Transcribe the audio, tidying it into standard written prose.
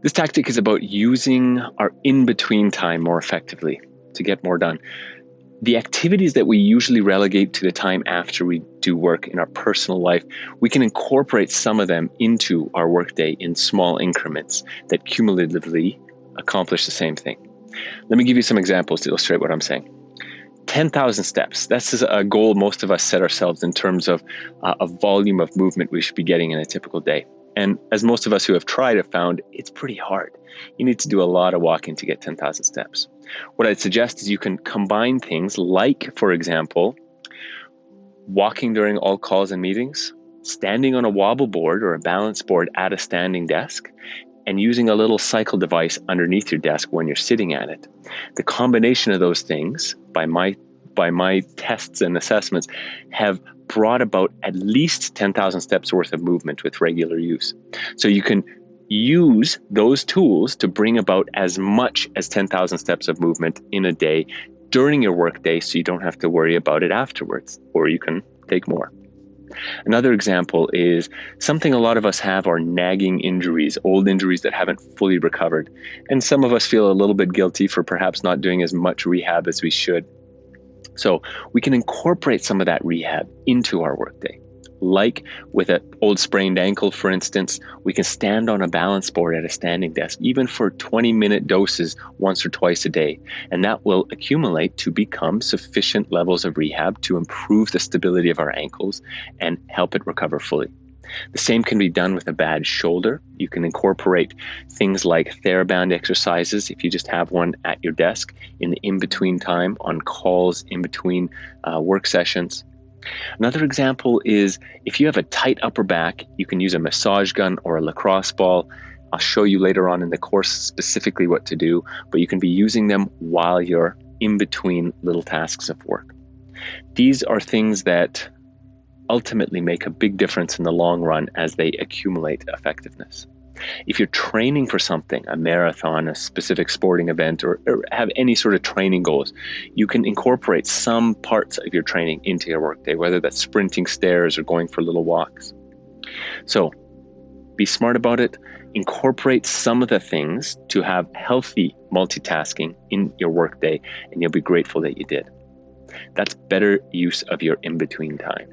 This tactic is about using our in-between time more effectively to get more done. The activities that we usually relegate to the time after we do work in our personal life, we can incorporate some of them into our workday in small increments that cumulatively accomplish the same thing. Let me give you some examples to illustrate what I'm saying. 10,000 steps. That's a goal most of us set ourselves in terms of a volume of movement we should be getting in a typical day. And as most of us who have tried have found, it's pretty hard. You need to do a lot of walking to get 10,000 steps. What I'd suggest is you can combine things like, for example, walking during all calls and meetings, standing on a wobble board or a balance board at a standing desk, and using a little cycle device underneath your desk when you're sitting at it. The combination of those things, by my tests and assessments, have brought about at least 10,000 steps worth of movement with regular use. So you can use those tools to bring about as much as 10,000 steps of movement in a day during your workday, so you don't have to worry about it afterwards, or you can take more. Another example is something a lot of us have are nagging injuries, old injuries that haven't fully recovered. And some of us feel a little bit guilty for perhaps not doing as much rehab as we should. So we can incorporate some of that rehab into our workday. Like with an old sprained ankle, for instance, we can stand on a balance board at a standing desk, even for 20-minute doses once or twice a day. And that will accumulate to become sufficient levels of rehab to improve the stability of our ankles and help it recover fully. The same can be done with a bad shoulder. You can incorporate things like TheraBand exercises if you just have one at your desk in the in-between time on calls, in between work sessions. Another example is if you have a tight upper back, you can use a massage gun or a lacrosse ball. I'll show you later on in the course specifically what to do, but you can be using them while you're in between little tasks of work. These are things that ultimately make a big difference in the long run as they accumulate effectiveness. If you're training for something, a marathon, a specific sporting event, or have any sort of training goals, you can incorporate some parts of your training into your workday, whether that's sprinting stairs or going for little walks. So be smart about it. Incorporate some of the things to have healthy multitasking in your workday, and you'll be grateful that you did. That's better use of your in-between time.